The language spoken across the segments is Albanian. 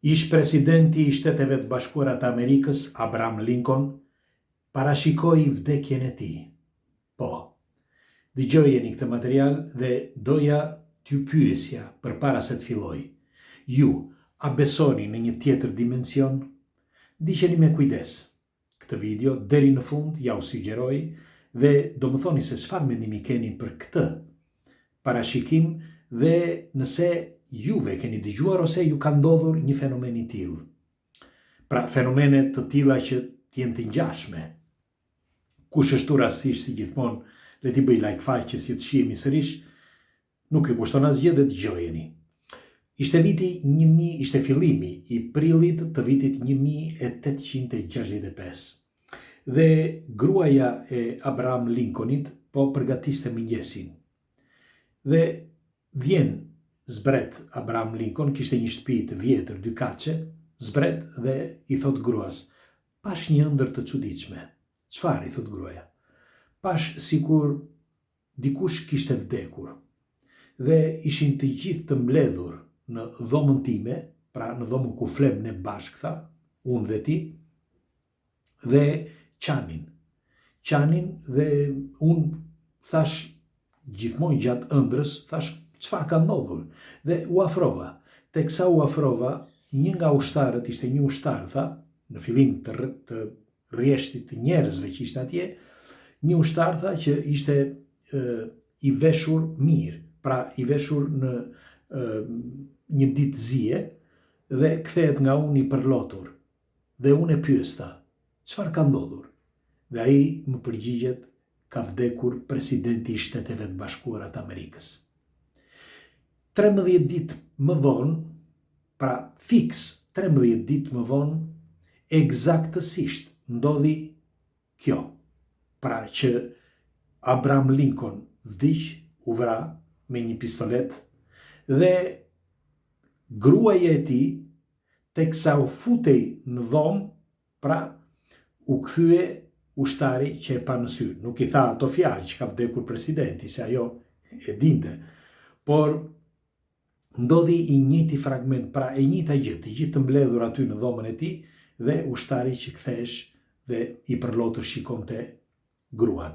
Ish presidenti i Shteteve të Bashkuara të Amerikës, Abraham Lincoln, parashikoi vdekjen e tij. Po, dëgjojeni këtë material dhe doja t'ju pyesja përpara se të filloj. Ju, a besoni në një tjetër dimension? Ndiqeni me kujdes. Këtë video deri në fund ja u sugjeroj dhe do më thoni se çfarë mendimi keni për këtë parashikim dhe nëse juve keni dëgjuar ose ju ka ndodhur një fenomen i tillë. Pra, fenomene të tilla që t'jenë të ngjashme. Kush është rastisht si gjithmonë, le t'i bëj like faqes si të shihemi sërish, nuk ju kushton asgjë dhe dëgjojeni. Ishte fillimi i prillit të vitit 1865 dhe gruaja e Abraham Lincolnit po përgatiste mëngjesin. Dhe vjen zbret Abraham Lincoln, kishte një shtëpi të vjetër, 2 kaçe, zbret dhe i thot gruas: "Pash një ëndër të çuditshme." "Çfarë?" i thot gruaja. "Pash sikur dikush kishte vdekur dhe ishin të gjithë të mbledhur në dhomën time, pra në dhomën ku flem ne bashkë, tha, unë dhe ti, dhe qanin dhe unë thash gjithmonë gjatë ëndrës, thash çfarë ka ndodhur, dhe u afrova. Teksa u afrova, një nga ushtarët, ishte një ushtar, tha, në fillim të rrjeshtit të njerëzve që ishte atje, një ushtar, tha, që ishte i veshur mirë, pra i veshur në një ditë zije dhe kthehet nga unë i përlotur. Dhe unë e pyes, tha, çfarë ka ndodhur? Dhe ai më përgjigjet: ka vdekur presidenti i Shteteve të Bashkuara të Amerikës. 13 ditë më vonë, pra fiks 13 ditë më vonë, eksaktësisht ndodhi kjo. Pra që Abraham Lincoln vdiq, u vra me një pistolet dhe gruaja e tij, teksa u futej në dhomë, pra u kthye ushtari që e pa në sy. Nuk i tha ato fjalë që ka vdekur presidenti, se ajo e dinte, por ndodhi i njëjti fragment, pra e njëjta gjë, të gjithë të mbledhur aty në dhomën e tij dhe ushtari që kthehesh dhe i përlotur shikonte gruan.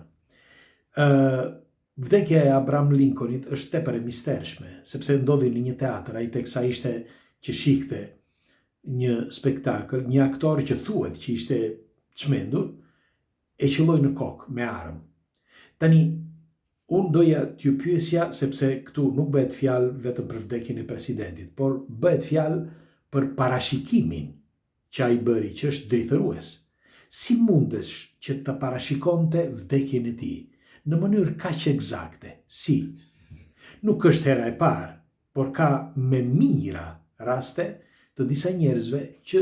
Vdekja e Abraham Lincolnit është tepër e mistershme, sepse ndodhi në një teatr, ai teksa ishte që shihte një spektakël, një aktor që thuhet që ishte çmendur, e qelloi në kokë me armë. Tani, unë doja t'ju pyesja, sepse këtu nuk bëhet fjalë vetëm për vdekjen e presidentit, por bëhet fjalë për parashikimin që ai bëri, që është drithërues. Si mundesh që të parashikonte vdekjen e tij në mënyrë kaq eksakte? Si? Nuk është hera e parë, por ka me mijëra raste të disa njerëzve që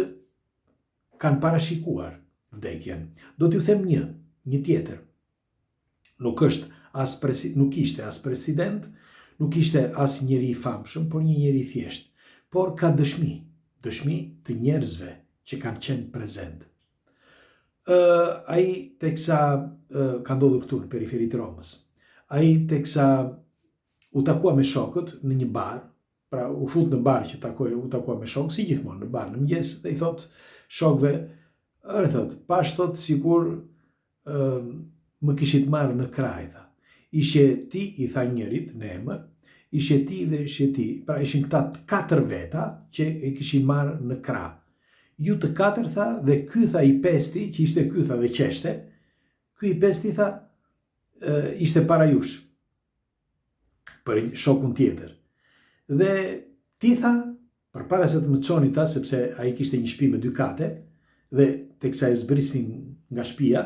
kanë parashikuar vdekjen. Do t'ju them një tjetër. Nuk ishte as president, nuk ishte as njeri i famshëm, por një njeri thjesht. Por ka dëshmi të njerëzve që kanë qenë prezent. Ai teksa ka ndodhur këtu në periferi të Romës. Ai teksa u takua me shokët në një bar, pra u fut në bar që u takua me shokë, si gjithmonë në bar në mëngjes, dhe i thot shokëve, pash thot sikur më kishit marrë në kraj, tha. Ishe ti, i tha njërit në emër, ishe ti dhe ishe ti. Pra ishin këta 4 veta që e kishin marrë në krah. Ju të 4, tha, dhe ky, tha, i pesti, që ishte ky, tha, dhe qeshte, ky i pesti, tha, ishte para jush, për shokun tjetër. Dhe ti, tha, përpara se të më çoni, tha, sepse ai kishte një shtëpi me 2 kate, dhe teksa e zbrisin nga shtëpia,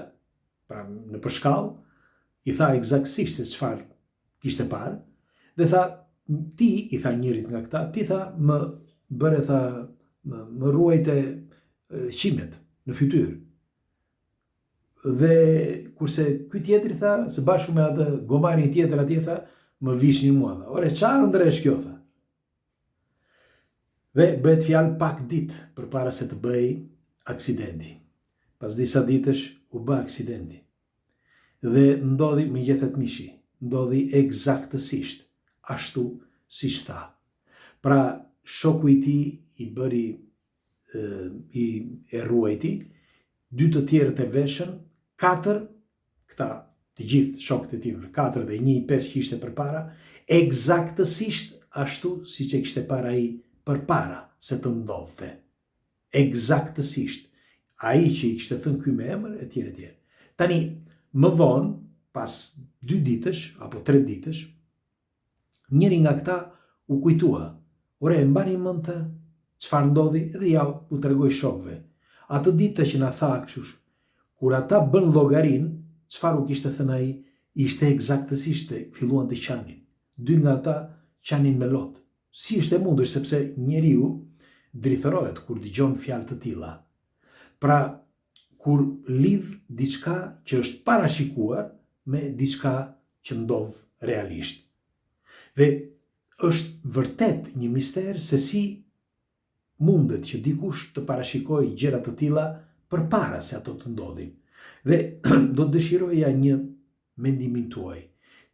pra në përshkallë, i tha eksaktësisht se çfarë kishte parë, dhe tha, ti, i tha njërit nga këta, ti, tha, më bëre, tha, më ruajte qimet në fytyrë. Dhe kurse ky tjetri, tha, së bashku me atë gomarin tjetër atje, tha, më vishin mua, tha. Ore, çfarë ndresh kjo, tha? Dhe bëhet fjalë pak ditë përpara se të bëhej aksidenti. Pas disa ditësh u bë aksidenti. Dhe ndodhi, megjithatë mishi, ndodhi eksaktësisht ashtu siç tha. Pra shoku i tij i bëri e ruajti, 2 të tjerët e veshën, 4, këta të gjithë shokët e tij, 4 dhe 1 i 5 që ishte përpara, eksaktësisht ashtu siç e kishte parë ai përpara se të ndodhte. Eksaktësisht. Ai që i kishte thënë ky me emër, etj. Tani, më vonë, pas 2 ditësh, apo 3 ditësh, njëri nga këta u kujtua. Ore, mbani mend të çfarë ndodhi dhe ja u tregoi shokëve. Atë ditë që na tha kështu, kur ata bën llogarin, çfarë u kishte thënë ai, ishte eksaktësisht filluan të qanin. 2 nga ata qanin me lot. Si është e mundur, sepse njeriu drithërohet kur dëgjon fjalë të tilla. Pra, kur lidh diçka që është parashikuar me diçka që ndodh realisht. Dhe është vërtet një mister se si mundet që dikush të parashikojë gjëra të tilla përpara se ato të ndodhin. Dhe do të dëshiroja një mendimin tuaj.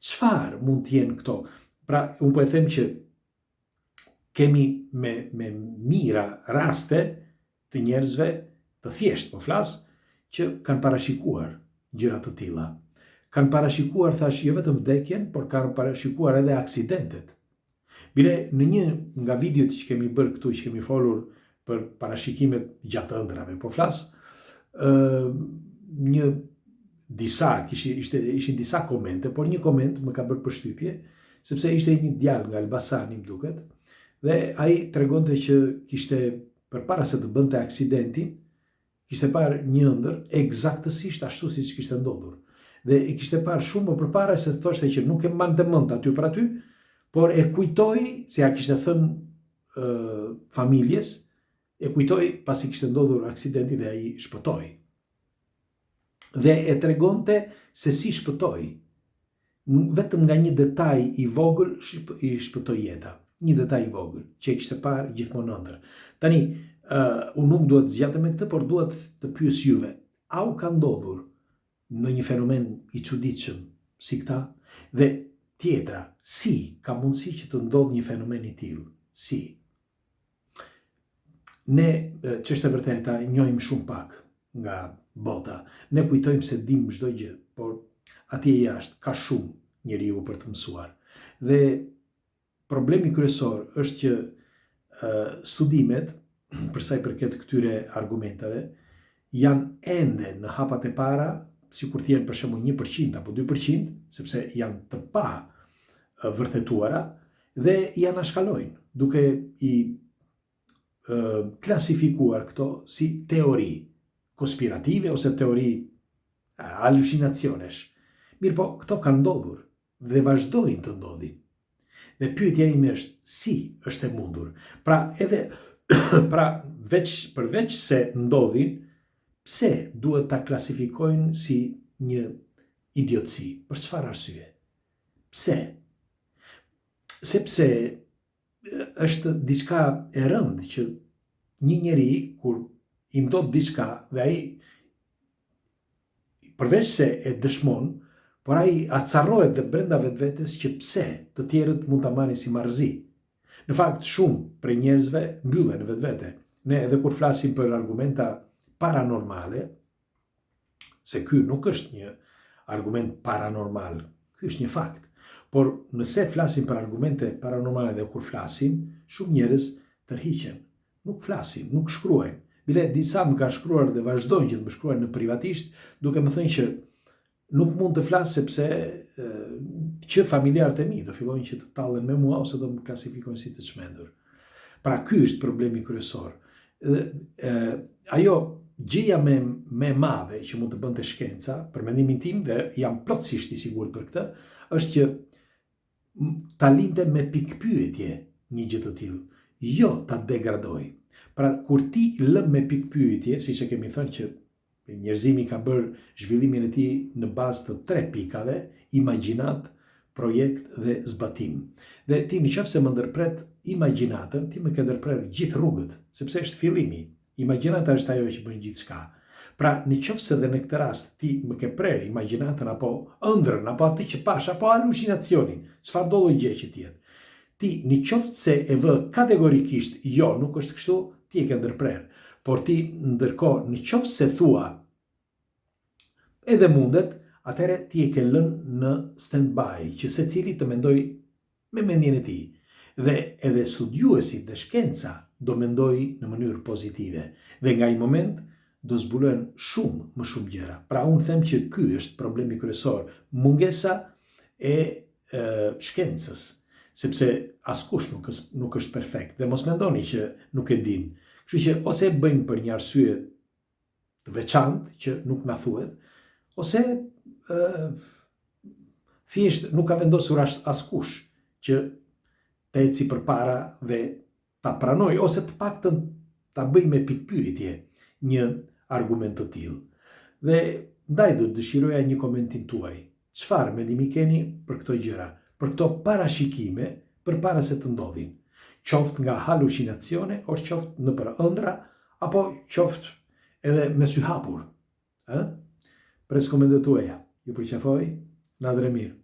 Çfarë mund të jenë këto? Pra, unë po e them që kemi me mira raste të njerëzve të thjesht, po flas, që kanë parashikuar gjëra të tilla. Kanë parashikuar, thash, jo vetëm vdekjen, por kanë parashikuar edhe aksidentet. Bile, në një nga videot që kemi bërë këtu, që kemi folur për parashikimet gjatë ëndrave, po flas, ishin disa komente, por një koment më ka bërë përshtypje, sepse ishte një djalë nga Elbasani, më duket, dhe ai tregonte që kishte, përpara se të bënte aksidentin, kishte parë një ëndër eksaktësisht ashtu siç kishte ndodhur. Dhe e kishte parë shumë më përpara se të thoshte që nuk e mbante mend aty për aty, por e kujtoi se ja kishte thënë familjes, e kujtoi pasi kishte ndodhur aksidenti dhe ai shpëtoi. Dhe e tregonte se si shpëtoi. Vetëm nga një detaj i vogël i shpëtoi jeta. Një detaj i vogël që e kishte parë gjithmonë ëndër. Tani, unë nuk duhet të zgjatem me këtë, por duhet të pyes juve. A u ka ndodhur në një fenomen i çuditshëm si këta? Dhe tjetra, si ka mundësi që të ndodhë një fenomen i tillë? Si? Ne, që është e vërteta, njohim shumë pak nga bota. Ne kujtojmë se dim çdo gjë, por atje jashtë ka shumë njeriu për të mësuar. Dhe problemi kryesor është që studimet, për sa i përket këtyre argumenteve, janë ende në hapat e para, sikur të jenë për shembull 1% apo 2%, sepse janë të pa vërtetuara dhe janë anashkalojnë, duke i klasifikuar këto si teori konspirative ose teori halucinacionesh. Mirë po, këto kanë ndodhur dhe vazhdojnë të ndodhin. Dhe pyetja ime është, si është e mundur? Pra, edhe përveç se ndodhin, pse duhet ta klasifikojnë si një idiotësi? Për çfarë arsye? Pse? Sepse është diçka e rëndë që një njeri, kur i ndodh diçka dhe ai përveç se e dëshmon, por ai acarrohet dhe brenda vetvetes që pse të tjerët mund ta marrin si marrëzi. Në fakt, shumë prej njerëzve mbyllen në vetvete. Ne edhe kur flasim për argumenta paranormale, se ky nuk është një argument paranormal, ky është një fakt. Por nëse flasim për argumente paranormale dhe kur flasim, shumë njerëz tërhiqen. Nuk flasin, nuk shkruajnë. Bile disa më kanë shkruar dhe vazhdojnë që të më shkruajnë në privatisht, duke më thënë që nuk mund të flas sepse që familjarët e mi do fillojnë që të tallen me mua ose do më klasifikojnë si të çmendur. Pra ky është problemi kryesor. Ajo gjëja më e madhe që mund të bënte shkenca, për mendimin tim dhe jam plotësisht i sigurt për këtë, është që ta linte me pikpyetje një gjë të tillë, jo ta degradoj. Pra kur ti lë me pikpyetje, siç e kemi thënë që njerëzimi ka bërë zhvillimin e tij në bazë të 3 pikave: imagjinat, projekt dhe zbatim. Dhe ti nëse më ndërpret imagjinatën, ti më ke ndërprer gjithë rrugët, sepse është fillimi. Imagjinata është ajo që bën gjithçka. Pra, nëse dhe në këtë rast ti më ke prerë imagjinatën apo ëndrrën apo atë që pash apo halucinacionin, çfarë do lloj gjë që të jetë, ti nëse e vë kategorikisht jo, nuk është kështu, ti e ke ndërprer. por ti ndërkohë në qoftë se thua edhe mundet, atëherë ti e ke lënë në stand-by, që secili të mendoj me mendjen e tij. Dhe edhe studiuesit dhe shkenca do mendoj në mënyrë pozitive. Dhe nga i moment do zbulohen më shumë gjëra. Pra unë them që ky është problemi kryesor, mungesa e shkencës, sepse askush nuk është perfekt dhe mos mendoni që nuk e din. Kështu që ose e bëjmë për një arsye të veçantë që nuk na thuhet, ose thjesht nuk ka vendosur askush që të eci përpara dhe ta pranoj, ose të paktën ta bëj me pikpyetje një argument të tillë. Dhe ndaj do të dëshiroja një komentim tuaj. Çfarë mendimi keni për këto gjëra, për këto parashikime përpara se të ndodhin? Qoftë nga halucinacione, ose qoftë në për ëndra, apo qoftë edhe me sy hapur. Pres komentet tuaja. Ju përqafoj, nadre mirë.